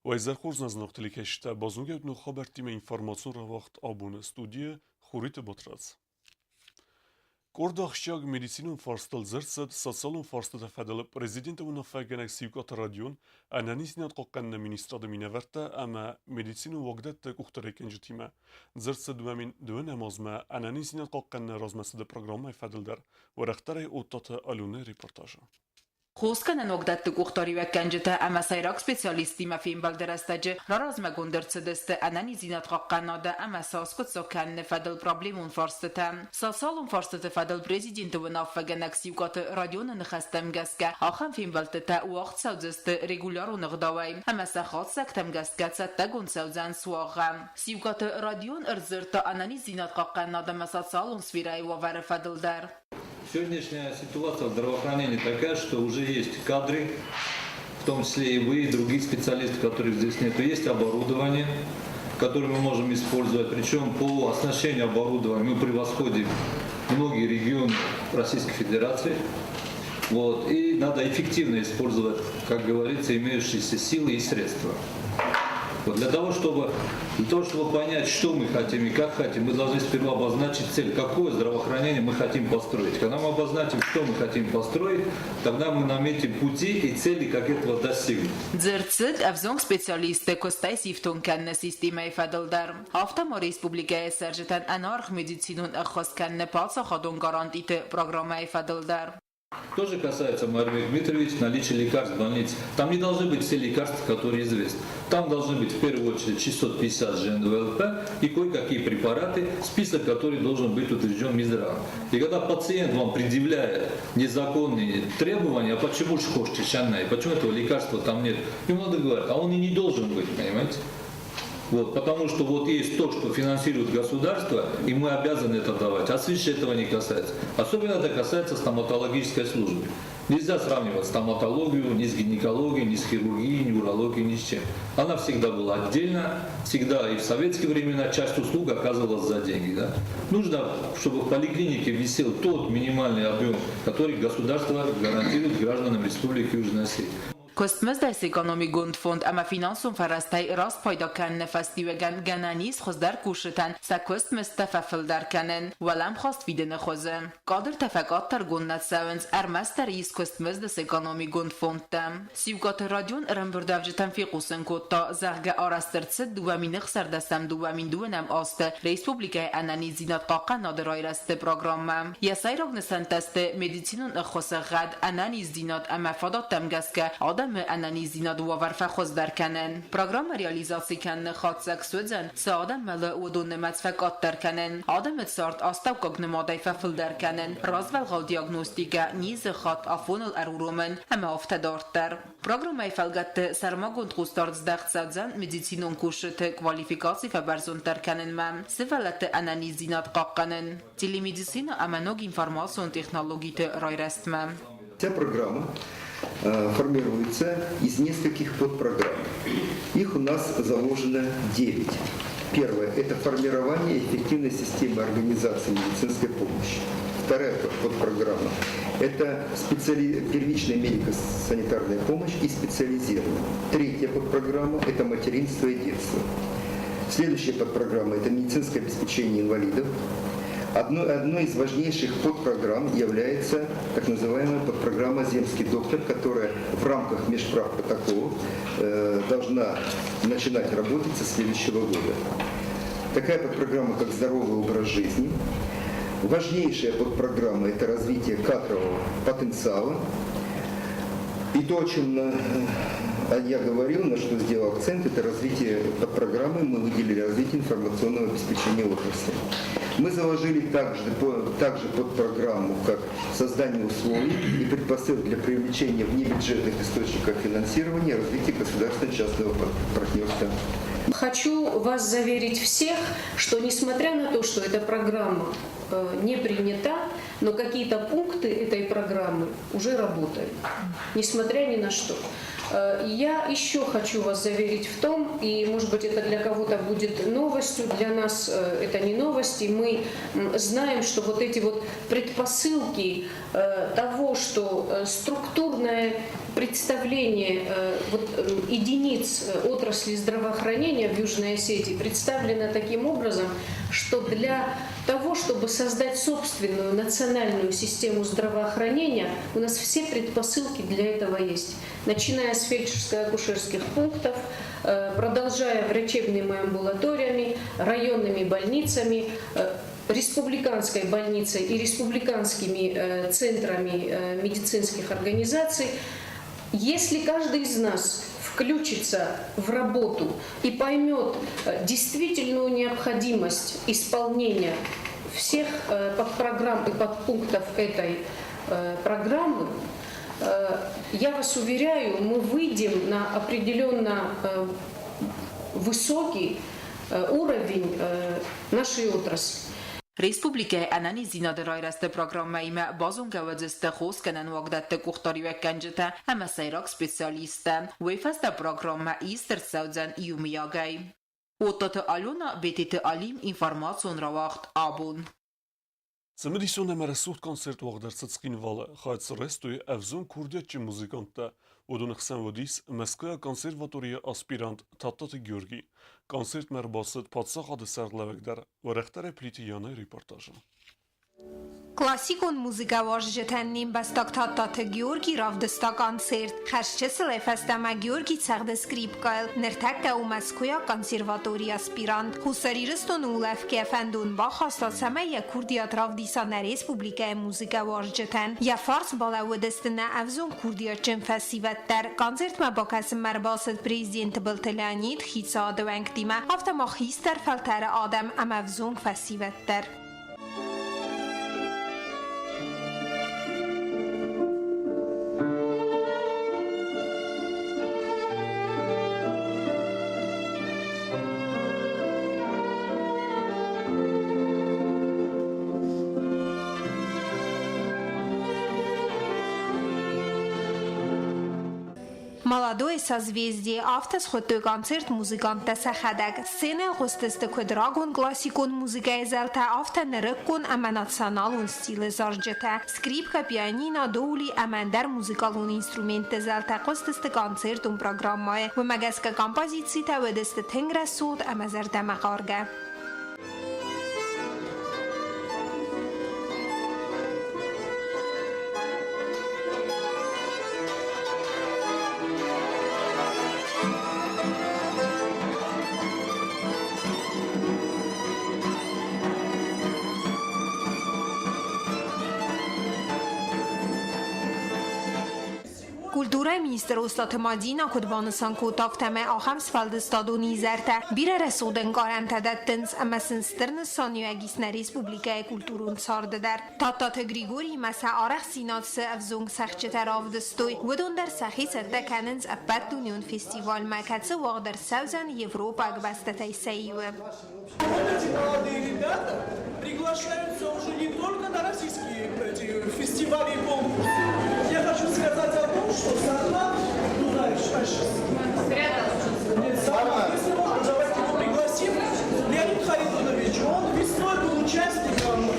Вайзархорзназ нохтеликешта базунгет ну хабартиме информацион равахт абуна студия хурит ботраз. Кордахшаг медицинун фарстал зерсад социалун фарстада фадал президент унафагенак сивкат радион ананисинат қоққанна министрада минаверта ама медицинун вагдат кухтарекен житима зерсад дуамин дуан амазма ананисинат қоққанна размасада программай фадалдар варахтарай оттата алуне репортажа. Խոսքն են օգտատը կուղտորի վեկանջտը ամասայրակ սպեցիալիստի մաֆին բալդերաստաջը ռարազմը գունդրցդստը անանի զինատղականոդը ամասոսկոտ սոքան նեֆադել պրոբլեմուն ֆորստը սոսալուն ֆորստը ֆադել պրեզիդենտը վնավ վագանաքսիվ կոտ ռադիոնը նխաստեմ գասկա ախան ֆին բալտը ուաղտ սաուձստը ռեգուլար ու նղդավայ ամասախոտ սակտեմ գասկացա տագուն սաուձան սուաղա սիվկոտ ռադիոն ըրզրտը անանի զինատղականոդը մասացալուն սվիրայ ուավարը ֆադելդար Сегодняшняя ситуация в здравоохранении такая, что уже есть кадры, в том числе и вы, и другие специалисты, которых здесь нет. Есть оборудование, которое мы можем использовать. Причем по оснащению оборудования мы превосходим многие регионы Российской Федерации. И надо эффективно использовать, как говорится, имеющиеся силы и средства. Для того, чтобы понять, что мы хотим и как хотим, мы должны сперва обозначить цель, какое здравоохранение мы хотим построить. Когда мы обозначим, что мы хотим построить, тогда мы наметим пути и цели, как этого достигнуть. Ձերցդ ավզոնք սպեցիալիստը կոստայ սիվտուն կաննը սիստիմայի ֆադլդար ավտամո ռեսպուբլիկայի սերժետան անարխ մեդիցինուն ախոսկաննը պացա խադուն գարանտիտը պրոգրամայի фадалдар. То же касается, Мария Дмитриевич, наличия лекарств в больнице. Там не должны быть все лекарства, которые известны. Там должны быть в первую очередь 650 ЖНВЛП и кое-какие препараты, список которых должен быть утвержден Минздравом. И когда пациент вам предъявляет незаконные требования, а почему же хочешь чанна, и почему этого лекарства там нет, ему надо говорить, а он и не должен быть, понимаете? Потому что есть то, что финансирует государство, и мы обязаны это давать, а свыше этого не касается. Особенно это касается стоматологической службы. Нельзя сравнивать стоматологию ни с гинекологией, ни с хирургией, ни урологией, ни с чем. Она всегда была отдельно, всегда и в советские времена часть услуг оказывалась за деньги. Да? Нужно, чтобы в поликлинике висел тот минимальный объем, который государство гарантирует гражданам Республики Южная Осетия. Կոստմս դայս էկոնոմի գունդ ֆոնդ ամա ֆինանսում ֆարաստայ ռաս պայդական նեֆաստիվեգան գանանիս խոզդար կուշտան սա կոստմս տաֆաֆլդար կանեն վալամ խոստ վիդենը խոզը կադր տաֆակատ տարգուննատ սավնց արմաստար իս կոստմս դս էկոնոմի գունդ ֆոնդը սիվկոտ ռադիոն ռամբրդավջտան ֆիqուսն կոտա զաղգա արաստրցը դուվամինը խսարդասամ դուվամին դունամ աստը ռեսպուբլիկայի անանի զինատ qaqan նադրայրաստը պրոգրամը յասայրոգնսան տաստը մեդիցինուն ըխոսղad անանի զինատ ամա ֆադատամ գասկա անանի զինադու վարֆախոզ դարկանեն պրոգրամը ռեալիզացի կանն խացակ սուձեն սադամ մալը ուդուն մացվակատ դարկանեն ադամը սարտ աստավ կոգնմադայ ֆաֆլ դարկանեն ռազվել գալ դիագնոստիկա նիզը խատ աֆոնալ արուրումեն համա օֆտադորտար պրոգրամայի ֆալգատ սարմագունդ գուստարց դաղցածան մեդիցինոն կուշտը կվալիֆիկացի ֆաբարզուն դարկանեն մամ սվալատը անանի զինատ qaqanեն телемедицина аմանог информацион технологиите райрастма. Вся программа формируется из нескольких подпрограмм. Их у нас заложено 9. Первое – это формирование эффективной системы организации медицинской помощи. Вторая подпрограмма – это первичная медико-санитарная помощь и специализированная. Третья подпрограмма – это материнство и детство. Следующая подпрограмма – это медицинское обеспечение инвалидов. Одной из важнейших подпрограмм является так называемая подпрограмма «Земский доктор», которая в рамках межправ протоколов должна начинать работать со следующего года. Такая подпрограмма, как «Здоровый образ жизни». Важнейшая подпрограмма – это развитие кадрового потенциала. И то, о чем я говорил, на что сделал акцент, это развитие подпрограммы, мы выделили развитие информационного обеспечения отрасли. Мы заложили также под программу, как создание условий и предпосылок для привлечения внебюджетных источников финансирования и развития государственно-частного партнерства. Хочу вас заверить всех, что несмотря на то, что эта программа не принята, но какие-то пункты этой программы уже работают, несмотря ни на что. Я еще хочу вас заверить в том, и может быть это для кого-то будет новостью, для нас это не новость, и мы знаем, что вот эти вот предпосылки того, что структурно свободное представление единиц отрасли здравоохранения в Южной Осетии представлено таким образом, что для того, чтобы создать собственную национальную систему здравоохранения, у нас все предпосылки для этого есть. Начиная с фельдшерско-акушерских пунктов, продолжая врачебными амбулаториями, районными больницами, республиканской больницей и республиканскими центрами медицинских организаций. Если каждый из нас включится в работу и поймет действительную необходимость исполнения всех подпрограмм и подпунктов этой программы, я вас уверяю, мы выйдем на определенно высокий уровень нашей отрасли. Respublikaya anani zinadırayr است programmayım bazon gavadzeste xos kanan wagdatte kuxtari ve kanjete ama sayrak spesyaliste ve fasta programma ister sauzan yumiyagay. Otatı aluna betiti alim informasyon ravaqt abun. Цемедисионе мересут концерт вагдерцацкин вала хайц рестуи эвзон курдиятчи музыкантта удун хсан водис Москва консерватория аспирант Таттаты Георги концерт мербасыт падсах ады сарлавегдар ва рехтаре плитияны репортажы. Կլասիկոն մուզիկավարժջեթեննին բաստակթատտաթ Գյորգի ռավդստա կոնցերտ խաշչեսլ էֆեստամա Գյորգի ցաղդը սկրիպկայլ ներթակկա ու Մոսկվա կոնսերվատորի ասպիրանտ Հուսարիրստոն ուլև կեֆենդուն բախ հաստացամա յակուրդիա տրավդիսաներ ռեսպուբլիկա մուզիկավարժջեթեն յաֆարս բալավդստնա ավզուն քուրդիա ջենֆեսիվետտեր կոնցերտ մա բակասը մերբաստ պրեզիդենտ բլտելանիտ խիցադվենք դիմա ավտոմախիստեր ֆալտերը ադեմ ամավզուն ֆեսիվետտեր Молодое созвездие автосхоттой концерт музыканта Сахадак. Сцена гостесте квадрагон классикон музыка изалта автонереккон ама националун стиле зарджета. Скрипка, пианино, доули амандер музыкалун инструмент изалта гостесте концертун программае. В магаска композиции таведесте тенгра суд ама зардама гарга. Կուլտուրայի մինիստրը ուստաթմադինա կուդբանսան կուտավտեմե ախամ սվալդստադունի զերտը բիրարեսուդեն կարանտադատտենց ամասն ստրնը սանյուագիսնա Ռեսպուբլիկայի կուլտուրուն ծարդդար։ Տատատը Գրիգորի մասա արախ սինատսը ավզունգ սախչետար ավդստոյ վդոն դար սախի սրտը կանենց ապատ դունյուն фестиваль մակացը վաղդար սավզան Եվրոպա գբաստատայ սայիվը։ Приглашаются уже не только на российские фестивали и конкурсы. Я хочу сказать о том, что Сармат, ну знаешь, если можно, давайте его пригласим. Леонид Харитонович, он весной был участником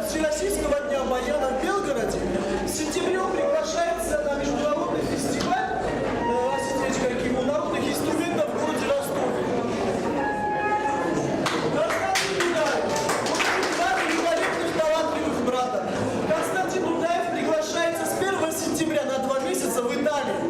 Всероссийского дня баяна в Белгороде. В сентябре он приглашается на международный фестиваль народных инструментов в городе Ростове. Константин Дудаев приглашается с 1 сентября на 2 месяца в Италию.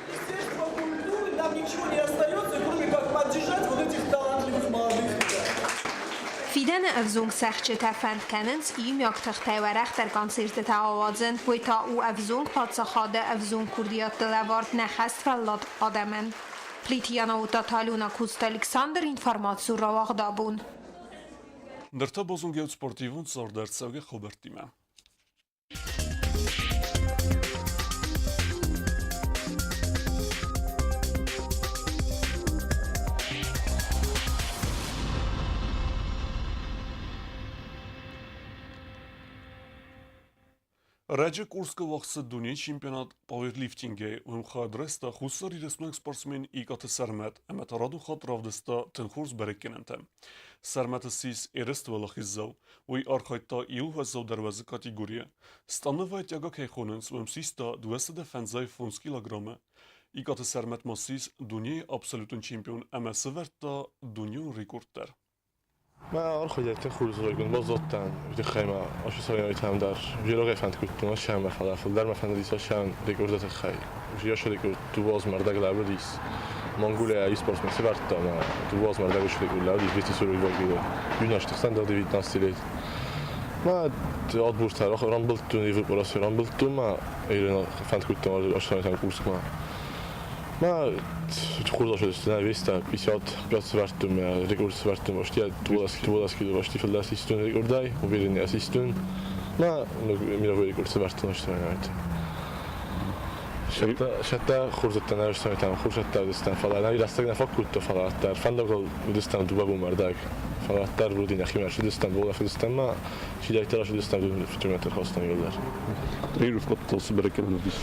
Министерство культуры нам ничего не остается, кроме как поддержать вот этих талантливых молодых ребят. فیدن افزونگ سخچه تفند کننز ایم یک تخته و رخت در کنسرت تا آوازن و تا او افزونگ پادسخاده افزونگ کردیات دلوارد نخست فلات آدمن. پلیتیانا و تاتالونا کوست الکساندر اینفارماتسو را واقدابون. Ndërta bozungevët sportivun sordar tsauge Robertima. Rece Kurska vaqtsa dünya çempionat powerliftingga umxadresta xusari resmek sportsmen iqatı Sermet emet aradu xatravdesta tınxurs berekkenente. Sermet sis erest velachizzav uy arkaytta iu hazzav dervezi kategoriya. Stanıvayt yaga kayxonens vemsista 215 kilogramı. İqatı Sermet masis dünya absolutun çempion emet severta dünya rekordder. من خودت خروج روی بازدتن وقتی خیمه آشی سالیانی تام در جلوی فند کردن و شام فلافل در مفند دیسا شام رکوردت خی وقتی شده که تو باز مرده گلابر دیس منگوله ای سپورت میشه وقت تا ما تو باز مرده گشته گلابر دیس بیشتر سوری باگیده یوناش تکسان داده وید ناستیلید ما آد بورس تر آخر رام بلت تو نیو براسی رام بلت تو ما ایران فند کردن و آشی سالیانی تام کورس ما ما خورده شده است نه ویستا بیشتر سوارتم رکورد سوارتم واشتی دولت کیلو واشتی فلدا سیستون رکوردای و بیرونی اسیستون ما میروی رکورد سوارتم واشتی نمیت شتا خورده تنهایشتم تام خورده دستان فلا نه لاستگ نفکرت فلا در فندقل دستان دوباره بومرداگ فلا در رودی نخیمه شده دستان بولا دستان ما شیدای تلاش دستان دون فتومتر خواستم یولدار Trenerów kot berekken dus.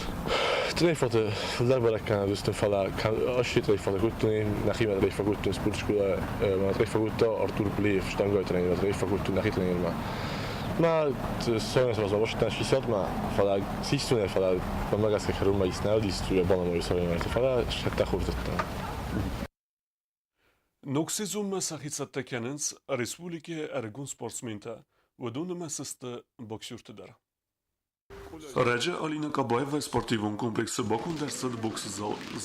Tréfate در برکن دوستم فلا آشتی تریفات گوتونی نخیمه تریفات گوتون سپورت شکولا ما تریفات گوتا آرتور بلیف شتانگای ترینر تریفات گوتون نخی ترینر ما سوالن سواز واشتن شیسات ما فلا سیستونه فلا ما مگس که خرم مایست نه دیستوی بالا مایی سوالن فلا شت خوردتن Noksizum mesahitsette kenens Respublike Ergun sportsmenta و دون مسست boksjurtedar. Rece Alina Kabayeva sportivon komplekse bakun derset boks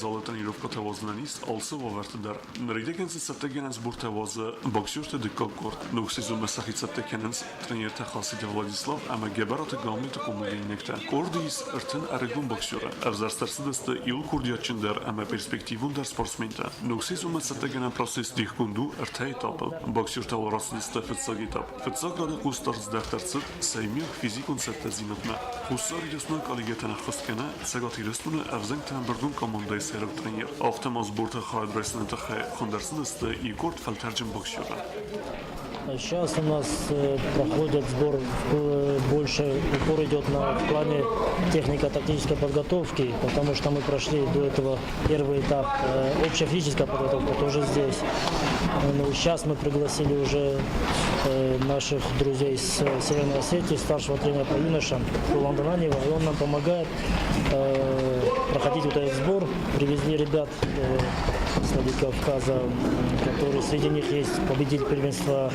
zалы тренировка тевознанис also вовертедar. Нридекенс сеттегенс буртевозе boksjurte диккорт. Noksizum mesahitsette kenens тренер Техасите Владислав ама гебарат гамли токомлинекте. Кordis erten Ergun boksjure. Evzerstersideste il kurdiyatçinder ама perspektivun der sportsmenta. Noksizum mesahtegenen proces dihkundu erte etapı. Boksjurte orasındeste fıtsag etap. Fıtsag rade kustar zdertersit seymiyah fizikun sette zinatme. Хусари ресмак алигетен хосткена сегати ресмуне авзенктен бердун командой серв тренер. Автомаз бурта хайд реснете хэ хондерсидесте и горд фальтерджин боксюра. Сейчас у нас проходит сбор, больше упор идет в плане технико-тактической подготовки, потому что мы прошли до этого первый этап, общая физическая подготовка тоже здесь. Но сейчас мы пригласили уже наших друзей с Северной Осетии, старшего тренера по юношам Куланда Нанева, и он нам помогает проходить вот этот сбор. Привезли ребят с Владикавказа, которые среди них есть победитель первенства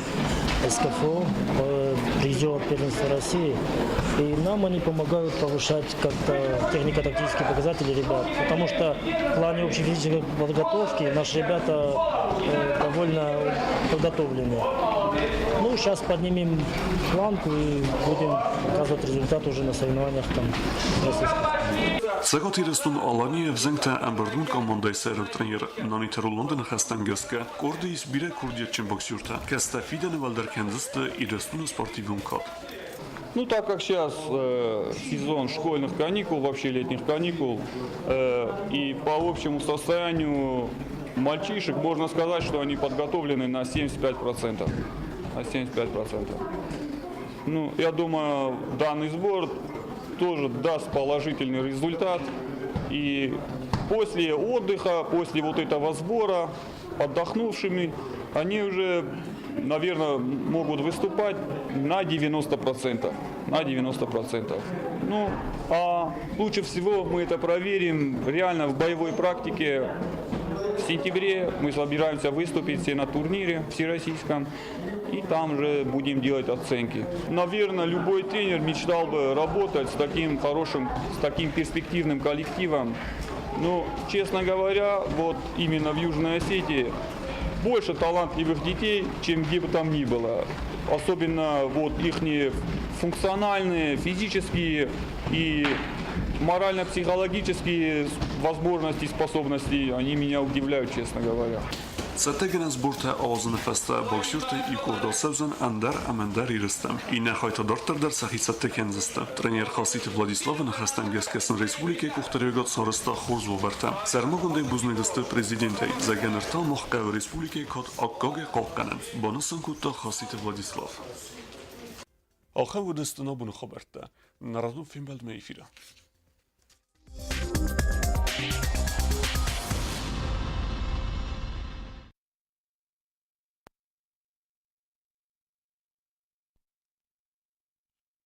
СКФО, призер первенства России. И нам они помогают повышать как-то технико-тактические показатели ребят. Потому что в плане общей физической подготовки наши ребята довольно подготовлены. Ну, сейчас поднимем планку и будем показывать результат уже на соревнованиях там российских. Сегати рестун Алания взенгте амбердун командой серв тренер Нанитер Лондон хастангеска. Кордис бире курдиятчин боксюрта. Кестафиден валдеркендесте и рестун спортивун кат. Ну, так как сейчас сезон школьных каникул, вообще летних каникул, и по общему состоянию мальчишек можно сказать, что они подготовлены на 75%. На 75%. Ну, я думаю, данный сбор тоже даст положительный результат. И после отдыха, после вот этого сбора, отдохнувшими, они уже, наверное, могут выступать на 90%. На 90%. Ну, а лучше всего мы это проверим реально в боевой практике. В сентябре мы собираемся выступить все на турнире всероссийском, и там же будем делать оценки. Наверное, любой тренер мечтал бы работать с таким хорошим, с таким перспективным коллективом. Но, честно говоря, вот именно в Южной Осетии больше талантливых детей, чем где бы там ни было. Особенно вот их функциональные, физические и морально-психологические возможности, способности, они меня удивляют, честно говоря. Settegenen burta ağzını feste boksjurte i kurda sevzen ender amender iristem. I nehajta dorter der sahitsette kenziste. Trener Khasite Vladislav nehastengeskesn Respublike kuhteriogat sarısta xurz vobertem. Sermagunde buznegiste prezidentey zagenertal mahkav Respublike kot akkoge qalqanen. Bonusan kutta Khasite Vladislav. آخر بود استنابون خبرته نردون فیلم بلد میفیره